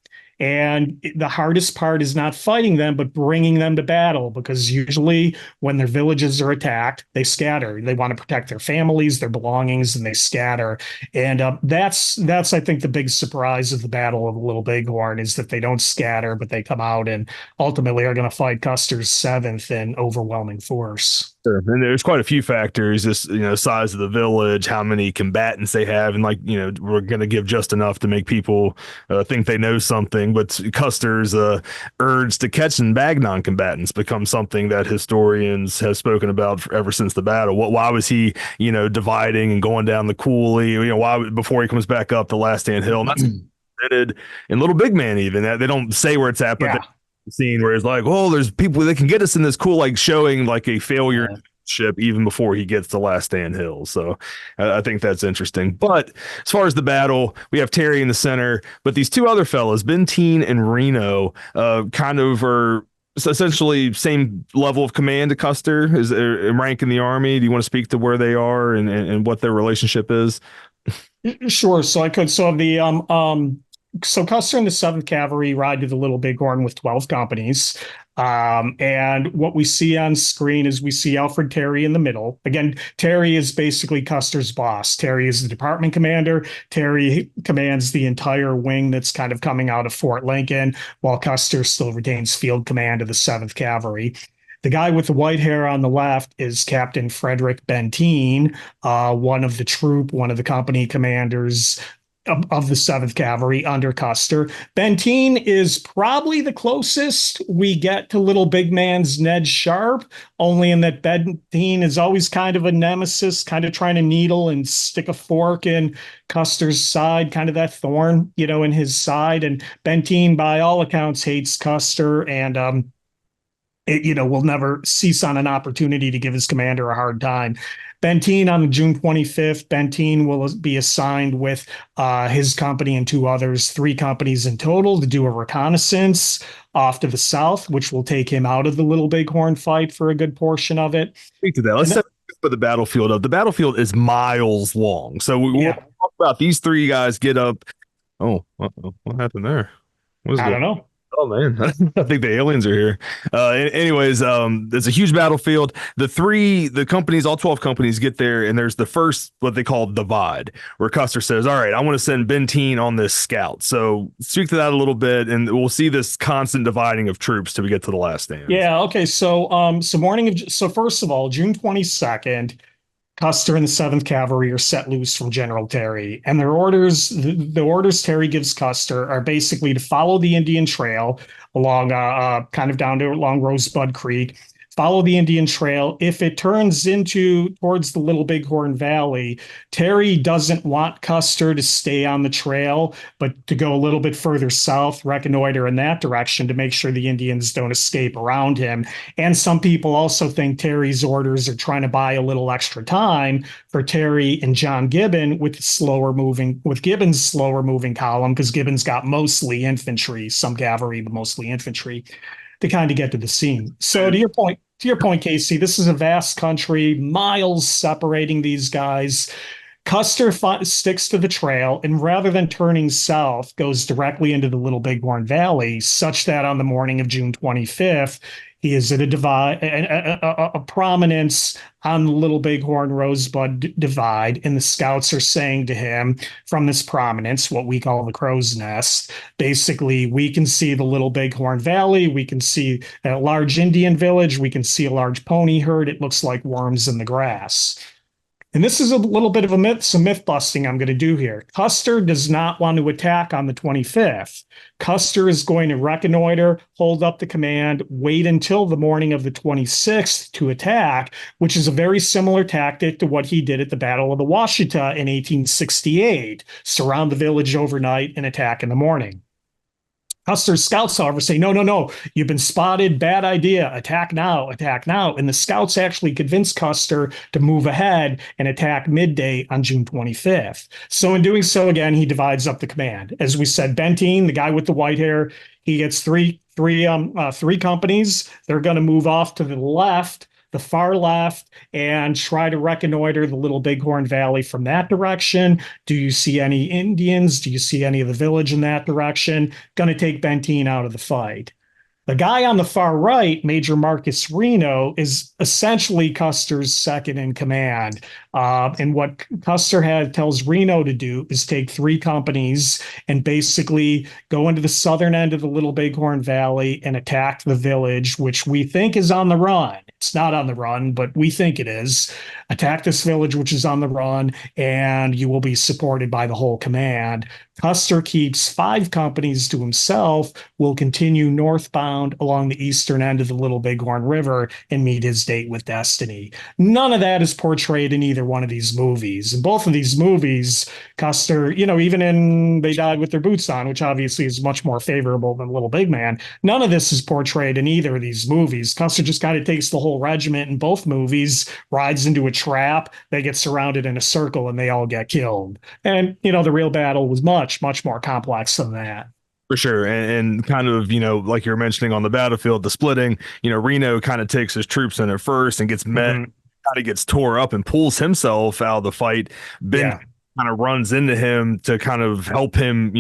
And the hardest part is not fighting them, but bringing them to battle, because usually when their villages are attacked, they scatter. They want to protect their families, their belongings, and they scatter. And that's I think the big surprise of the Battle of the Little Bighorn is that they don't scatter, but they come out and ultimately are going to fight Custer's 7th in overwhelming force. Sure. And there's quite a few factors, just, size of the village, how many combatants they have. And we're going to give just enough to make people think they know something. But Custer's urge to catch and bag non-combatants becomes something that historians have spoken about ever since the battle. Why was he, dividing and going down the coulee, why before he comes back up the last stand hill? And that's presented in Little Big Man, even. They don't say where it's at, but scene where it's like, there's people that can get us in this cool, like showing like a failure ship even before he gets to Last Stand Hill. So I think that's interesting. But as far as the battle, we have Terry in the center, but these two other fellas, Benteen and Reno, kind of are essentially same level of command to Custer is rank in the Army. Do you want to speak to where they are and what their relationship is? Sure. So I could. So the so Custer and the 7th Cavalry ride to the Little Bighorn with 12 companies. And what we see on screen is we see Alfred Terry in the middle. Again, Terry is basically Custer's boss. Terry is the department commander. Terry commands the entire wing that's kind of coming out of Fort Lincoln, while Custer still retains field command of the 7th Cavalry. The guy with the white hair on the left is Captain Frederick Benteen, one of the troop, one of the company commanders of the 7th Cavalry under Custer. Benteen is probably the closest we get to little big man's Ned Sharp, only in that Benteen is always kind of a nemesis, kind of trying to needle and stick a fork in Custer's side, kind of that thorn, in his side. And Benteen, by all accounts, hates Custer and will never cease on an opportunity to give his commander a hard time. Benteen on June 25th, Benteen will be assigned with his company and 2 others, 3 companies in total, to do a reconnaissance off to the south, which will take him out of the Little Bighorn fight for a good portion of it. Speak to that. Let's set up the battlefield up. The battlefield is miles long. So we'll talk about these 3 guys get up. Oh, what happened there? I don't know. Oh man, I think the aliens are here. Anyways, there's a huge battlefield. The companies, all 12 companies get there, and there's the first, what they call divide, where Custer says, all right, I want to send Benteen on this scout. So speak to that a little bit, and we'll see this constant dividing of troops till we get to the last stand. Yeah. Okay. So, so first of all, June 22nd, Custer and the 7th Cavalry are set loose from General Terry, and their orders, the orders Terry gives Custer, are basically to follow the Indian Trail along, kind of down to along Rosebud Creek. Follow the Indian Trail. If it turns towards the Little Bighorn Valley, Terry doesn't want Custer to stay on the trail, but to go a little bit further south, reconnoiter in that direction to make sure the Indians don't escape around him. And some people also think Terry's orders are trying to buy a little extra time for Terry and John Gibbon with Gibbon's slower moving column, because Gibbon's got mostly infantry, some cavalry, but mostly infantry, to kind of get to the scene. So to your point, Casey, this is a vast country, miles separating these guys. Custer sticks to the trail, and rather than turning south, goes directly into the Little Bighorn Valley, such that on the morning of June 25th, he is at a prominence on the Little Bighorn Rosebud Divide, and the scouts are saying to him from this prominence, what we call the crow's nest, basically, we can see the Little Bighorn Valley, we can see a large Indian village, we can see a large pony herd, it looks like worms in the grass. And this is a little bit of some myth busting I'm going to do here. Custer does not want to attack on the 25th. Custer is going to reconnoiter, hold up the command, wait until the morning of the 26th to attack, which is a very similar tactic to what he did at the Battle of the Washita in 1868. Surround the village overnight and attack in the morning. Custer's scouts, however, say, no, you've been spotted, bad idea, attack now. And the scouts actually convince Custer to move ahead and attack midday on June 25th. So in doing so, again, he divides up the command. As we said, Benteen, the guy with the white hair, he gets three companies. They're going to move off to the left, the far left, and try to reconnoiter the Little Bighorn Valley from that direction. Do you see any Indians? Do you see any of the village in that direction? Going to take Benteen out of the fight. The guy on the far right, Major Marcus Reno, is essentially Custer's second in command. And what Custer tells Reno to do is take 3 companies and basically go into the southern end of the Little Bighorn Valley and attack the village, which we think is on the run. It's not on the run, but we think it is. Attack this village, which is on the run, and you will be supported by the whole command. Custer keeps 5 companies to himself, will continue northbound along the eastern end of the Little Bighorn River and meet his date with destiny. None of that is portrayed in either one of these movies. In both of these movies, Custer, even in They Died with Their Boots On, which obviously is much more favorable than Little Big Man, none of this is portrayed in either of these movies. Custer just kind of takes the whole regiment in both movies, rides into a trap, they get surrounded in a circle, and they all get killed. And, the real battle was much more complex than that. For sure. And kind of, like you're mentioning on the battlefield, the splitting, Reno kind of takes his troops in at first and gets met, kind of gets tore up and pulls himself out of the fight. Ben kind of runs into him to kind of help him,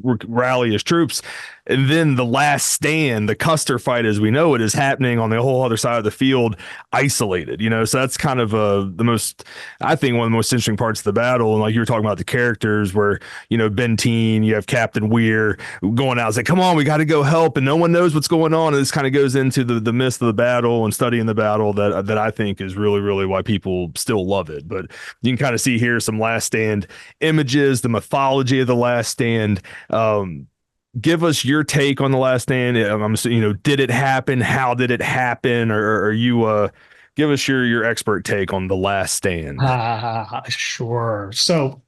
rally his troops. And then the last stand, the Custer fight as we know it, is happening on the whole other side of the field, isolated, you know. So that's kind of the most, I think, one of the most interesting parts of the battle. And like you were talking about the characters where, you know, Benteen, you have Captain Weir going out, it's like, come on, we got to go help. And no one knows what's going on. And this kind of goes into the midst of the battle and studying the battle that I think is really, really why people still love it. But you can kind of see here some Last Stand images, the mythology of the Last Stand. Give us your take on the Last Stand. I'm you know, did it happen? How did it happen? Or you give us your expert take on the Last Stand. Sure. So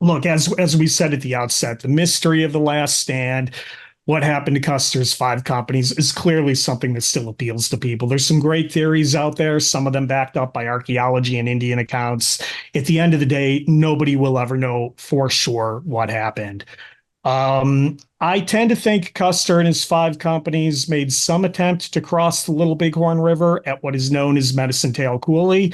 look, as we said at the outset, the mystery of the Last Stand, what happened to Custer's five companies, is clearly something that still appeals to people. There's some great theories out there, some of them backed up by archaeology and Indian accounts. At the end of the day, nobody will ever know for sure what happened. I tend to think Custer and his five companies made some attempt to cross the Little Bighorn River at what is known as Medicine Tail Coulee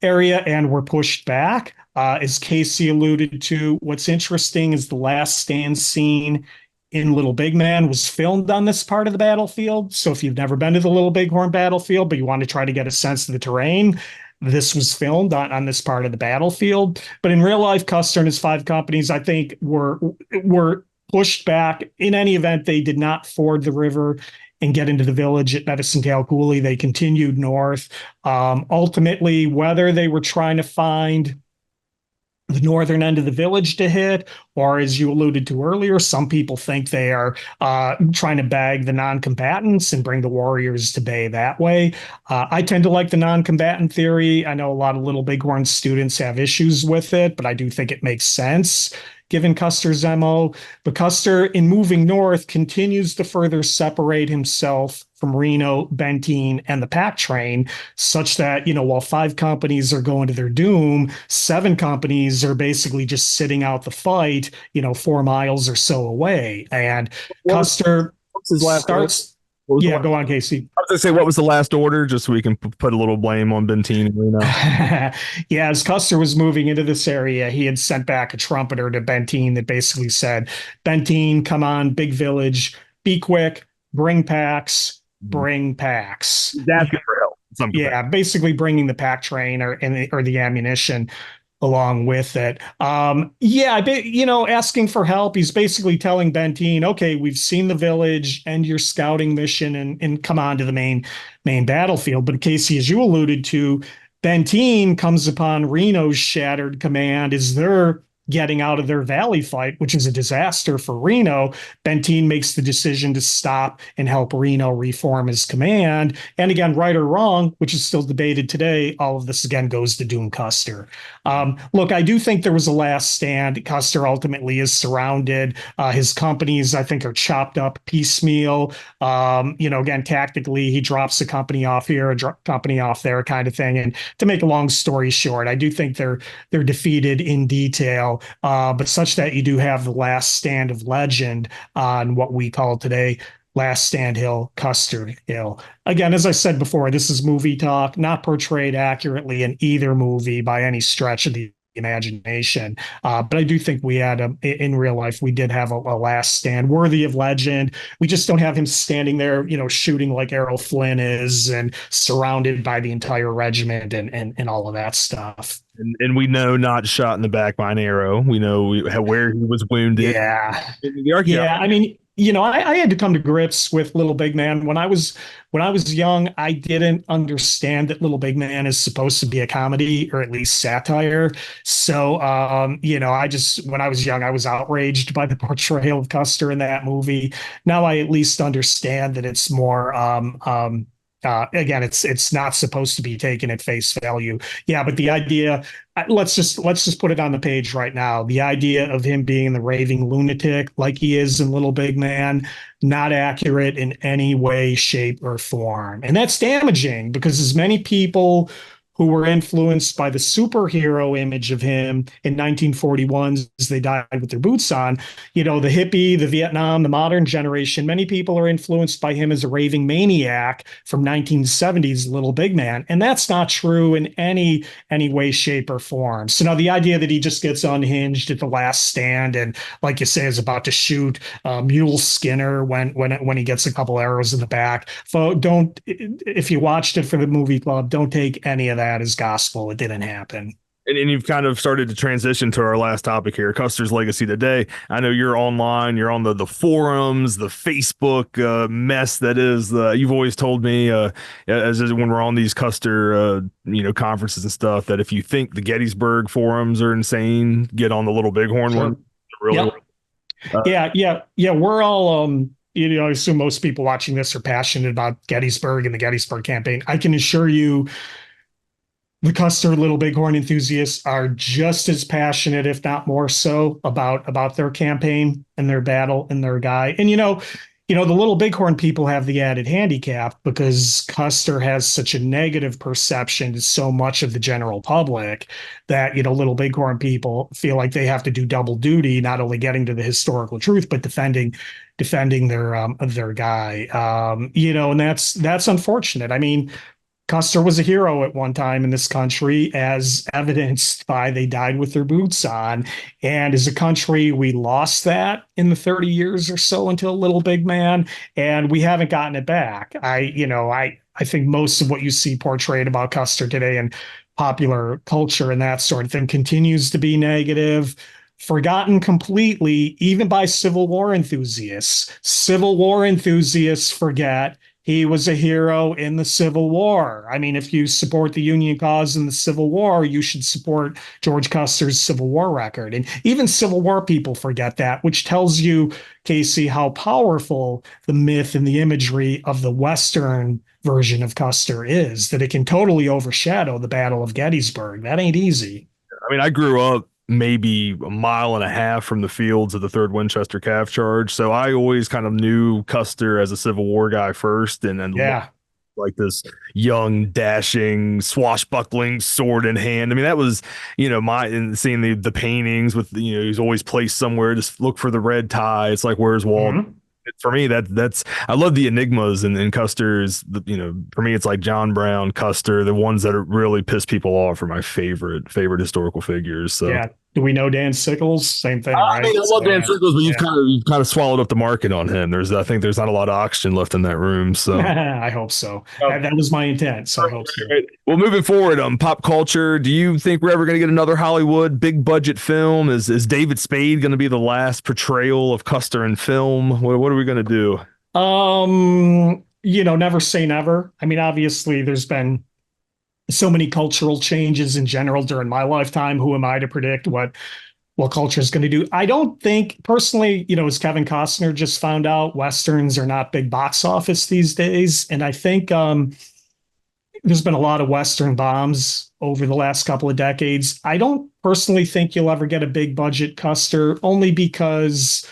area and were pushed back. As Casey alluded to, what's interesting is the Last Stand scene in Little Big Man was filmed on this part of the battlefield. So if you've never been to the Little Bighorn battlefield, but you want to try to get a sense of the terrain, this was filmed on this part of the battlefield. But in real life, Custer and his five companies, I think, were pushed back. In any event, they did not ford the river and get into the village at Medicine Tail Coulee. They continued north. Ultimately, whether they were trying to find the northern end of the village to hit, or as you alluded to earlier, some people think they are trying to bag the non-combatants and bring the warriors to bay that way. I tend to like the non-combatant theory. I know a lot of Little Bighorn students have issues with it, but I do think it makes sense given Custer's MO. But Custer, in moving north, continues to further separate himself from Reno, Benteen, and the pack train, such that, you know, while five companies are going to their doom, seven companies are basically just sitting out the fight, you know, 4 miles or so away. And Custer starts. Yeah, go on, Casey. I was going to say, what was the last order, just so we can put a little blame on Benteen and Reno? Yeah, as Custer was moving into this area, he had sent back a trumpeter to Benteen that basically said, Benteen, come on, big village, be quick, bring packs, bring packs. He's asking for help. Yeah, basically bringing the pack train or the ammunition along with it. You know, asking for help. He's basically telling Benteen, okay, we've seen the village and your scouting mission and come on to the main battlefield. But Casey, as you alluded to, Benteen comes upon Reno's shattered command as they're getting out of their valley fight, which is a disaster for Reno. Benteen makes the decision to stop and help Reno reform his command. And again, right or wrong, which is still debated today, all of this again goes to doom Custer. Look, I do think there was a last stand. Custer ultimately is surrounded. His companies, I think, are chopped up piecemeal. You know, again, tactically, he drops a company off here, a company off there, kind of thing. And to make a long story short, I do think they're defeated in detail. But such that you do have the last stand of legend on what we call today Last Stand Hill, Custer Hill. Again, as I said before, this is movie talk, not portrayed accurately in either movie by any stretch of the imagination. But I do think we had in real life, we did have a last stand worthy of legend. We just don't have him standing there, you know, shooting like Errol Flynn is and surrounded by the entire regiment and all of that stuff. And we know not shot in the back by an arrow. We know where he was wounded. Yeah. Yeah. I mean, you know, I had to come to grips with Little Big Man. When I was young, I didn't understand that Little Big Man is supposed to be a comedy or at least satire. So, you know, when I was young, I was outraged by the portrayal of Custer in that movie. Now I at least understand that it's more, again, it's not supposed to be taken at face value. Yeah, but the idea, let's just put it on the page right now. The idea of him being the raving lunatic like he is in Little Big Man, not accurate in any way, shape, or form. And that's damaging because as many people who were influenced by the superhero image of him in 1941 as they died with their boots on. The hippie, the Vietnam, the modern generation, many people are influenced by him as a raving maniac from 1970s Little Big Man. And that's not true in any way, shape, or form. So now the idea that he just gets unhinged at the last stand and, like you say, is about to shoot Mule Skinner when he gets a couple arrows in the back. Don't, if you watched it for the movie club, don't take any of that as gospel. It didn't happen. And you've kind of started to transition to our last topic here, Custer's legacy today. I know you're online, you're on the forums, the Facebook mess that is. You've always told me, as when we're on these Custer, conferences and stuff, that if you think the Gettysburg forums are insane, get on the Little Bighorn Sure. one. Really, yeah. We're all I assume most people watching this are passionate about Gettysburg and the Gettysburg campaign. I can assure you, the Custer Little Bighorn enthusiasts are just as passionate, if not more so, about their campaign and their battle and their guy. And the Little Bighorn people have the added handicap because Custer has such a negative perception to so much of the general public that Little Bighorn people feel like they have to do double duty, not only getting to the historical truth but defending their guy. And that's unfortunate. I mean, Custer was a hero at one time in this country, as evidenced by they died with their boots on. And as a country, we lost that in the 30 years or so until Little Big Man, and we haven't gotten it back. I think most of what you see portrayed about Custer today in popular culture and that sort of thing continues to be negative, forgotten completely, even by Civil War enthusiasts. Civil War enthusiasts forget he was a hero in the Civil War. I mean, if you support the Union cause in the Civil War, you should support George Custer's Civil War record. And even Civil War people forget that, which tells you, Casey, how powerful the myth and the imagery of the Western version of Custer is, that it can totally overshadow the Battle of Gettysburg. That ain't easy. I mean, I grew up maybe a mile and a half from the fields of the Third Winchester Cav Charge, so I always kind of knew Custer as a Civil War guy first, and then like this young, dashing, swashbuckling, sword in hand. I mean, that was, and seeing the paintings with, he's always placed somewhere. Just look for the red tie. It's like, where's Walt? Mm-hmm. For me, that's I love the enigmas and Custer's. For me, it's like John Brown, Custer, the ones that are really piss people off are my favorite historical figures. So yeah. Do we know Dan Sickles? Same thing, right? I mean, I love Dan Sickles, but you've kind of swallowed up the market on him. I think there's not a lot of oxygen left in that room. So I hope so. That was my intent. So I hope so. Well, moving forward, pop culture. Do you think we're ever going to get another Hollywood big budget film? Is David Spade going to be the last portrayal of Custer in film? What are we going to do? Never say never. I mean, obviously, there's been so many cultural changes in general during my lifetime. Who am I to predict what culture is going to do? I don't think personally, as Kevin Costner just found out, Westerns are not big box office these days. And I think there's been a lot of Western bombs over the last couple of decades. I don't personally think you'll ever get a big budget Custer, only because,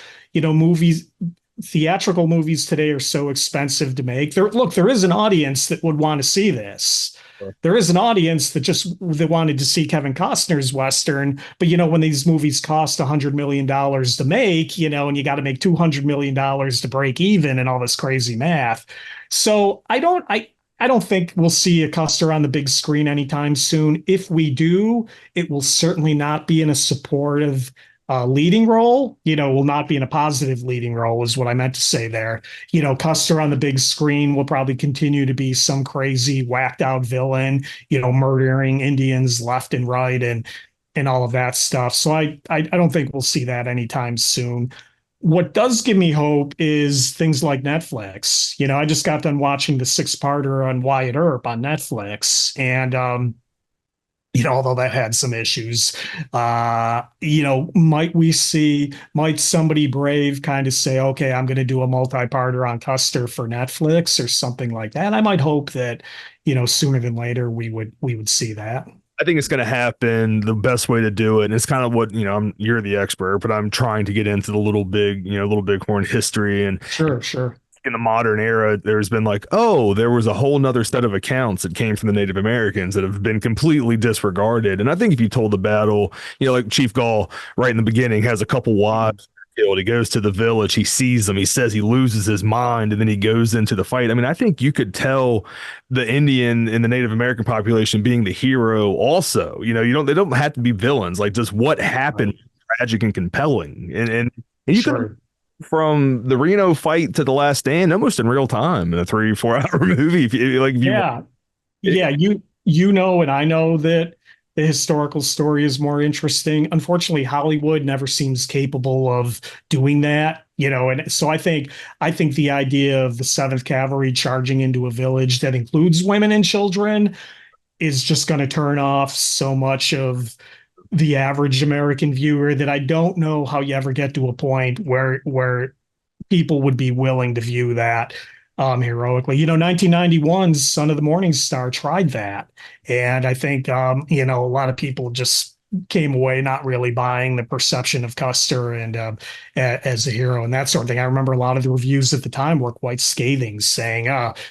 theatrical movies today are so expensive to make. There is an audience that would want to see this. There is an audience that wanted to see Kevin Costner's Western, but when these movies cost $100 million to make, and you got to make $200 million to break even and all this crazy math. So I don't think we'll see a Custer on the big screen anytime soon. If we do, it will certainly not be in a supportive leading role, will not be in a positive leading role is what I meant to say there. Custer on the big screen will probably continue to be some crazy whacked out villain, murdering Indians left and right and all of that stuff. So I don't think we'll see that anytime soon. What does give me hope is things like Netflix. I just got done watching the 6-parter on Wyatt Earp on Netflix, and although that had some issues, might somebody brave kind of say, okay, I'm going to do a multi-parter on Custer for Netflix or something like that. I might hope that, sooner than later we would see that. I think it's going to happen. The best way to do it, and it's kind of what, you're the expert, but I'm trying to get into the Little Bighorn history and sure. in the modern era, there's been like, oh, there was a whole nother set of accounts that came from the Native Americans that have been completely disregarded. And I think if you told the battle, like Chief Gall right in the beginning has a couple wives killed. He goes to the village, he sees them, he says he loses his mind, and then he goes into the fight. I mean, I think you could tell the Indian and the Native American population being the hero also. They don't have to be villains. Like just what happened, tragic and compelling. And you can from the Reno fight to the last stand almost in real time in a 3-4 hour movie. And I know that the historical story is more interesting. Unfortunately, Hollywood never seems capable of doing that, and so I think the idea of the 7th Cavalry charging into a village that includes women and children is just going to turn off so much of the average American viewer that I don't know how you ever get to a point where people would be willing to view that heroically. 1991's Son of the Morning Star tried that. And I think, a lot of people just came away not really buying the perception of Custer and as a hero and that sort of thing. I remember a lot of the reviews at the time were quite scathing, saying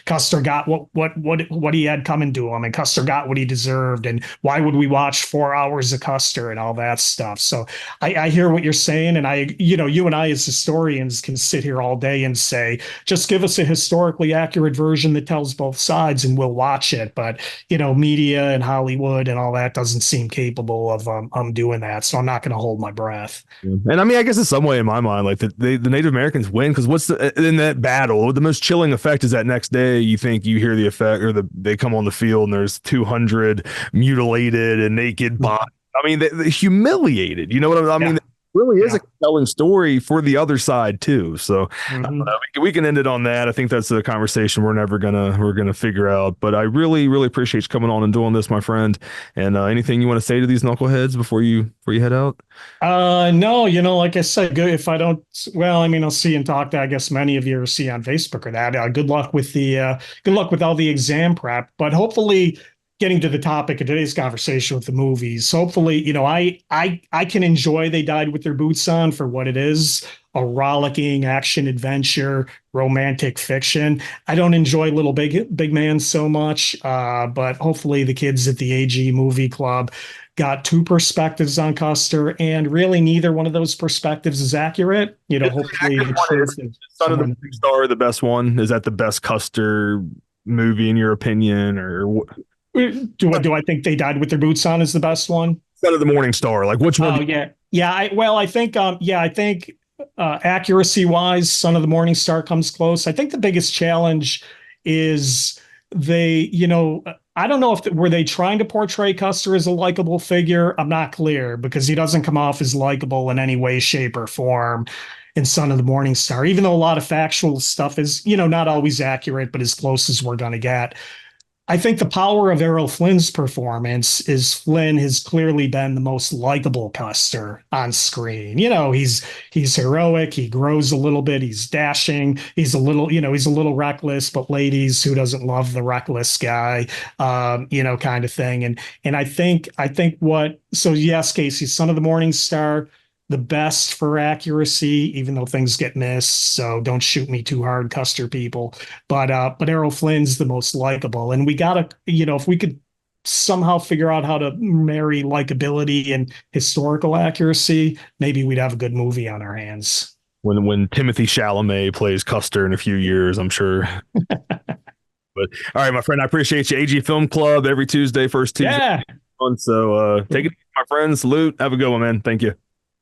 Custer got what he had coming to him, and Custer got what he deserved, and why would we watch 4 hours of Custer and all that stuff. So I hear what you're saying, and you and I as historians can sit here all day and say, just give us a historically accurate version that tells both sides and we'll watch it. But media and Hollywood and all that doesn't seem capable of doing that, so I'm not going to hold my breath. And I mean, I guess in some way in my mind, like the Native Americans win because what's in that battle? The most chilling effect is that next day you think you hear the effect, or they come on the field and there's 200 mutilated and naked bodies. I mean, they're humiliated. You know what I mean? Really is a compelling story for the other side too. So we can end it on that. I think that's a conversation we're gonna figure out. But I really, really appreciate you coming on and doing this, my friend. And anything you want to say to these knuckleheads before you head out? No, like I said, good. If I don't, well, I mean, I'll see and talk to, I guess, many of you or see on Facebook or that. Good luck with all the exam prep. But hopefully, getting to the topic of today's conversation with the movies, hopefully, I can enjoy They Died with Their Boots On for what it is, a rollicking action adventure, romantic fiction. I don't enjoy Little Big Man so much, but hopefully the kids at the AG Movie Club got two perspectives on Custer, and really neither one of those perspectives is accurate. Hopefully the truth is Son of the Morning Star, the best one. Is that the best Custer movie in your opinion, or what? Do I think They Died with Their Boots On is the best one? Son of the Morning Star, like which one? Oh yeah. I think accuracy wise, Son of the Morning Star comes close. I think the biggest challenge is I don't know if were they trying to portray Custer as a likable figure. I'm not clear because he doesn't come off as likable in any way, shape, or form in Son of the Morning Star, even though a lot of factual stuff is not always accurate, but as close as we're going to get. I think the power of Errol Flynn's performance is Flynn has clearly been the most likable Custer on screen. He's heroic. He grows a little bit. He's dashing. He's a little reckless, but ladies, who doesn't love the reckless guy, kind of thing. And I think so yes, Casey, Son of the Morning Star, the best for accuracy, even though things get missed. So don't shoot me too hard, Custer people. But Errol Flynn's the most likable. And we gotta, if we could somehow figure out how to marry likability and historical accuracy, maybe we'd have a good movie on our hands. When Timothy Chalamet plays Custer in a few years, I'm sure. But all right, my friend, I appreciate you. AG Film Club every Tuesday, first Tuesday. Yeah. So take it, my friend. Salute. Have a good one, man. Thank you.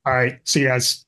All right. See you guys.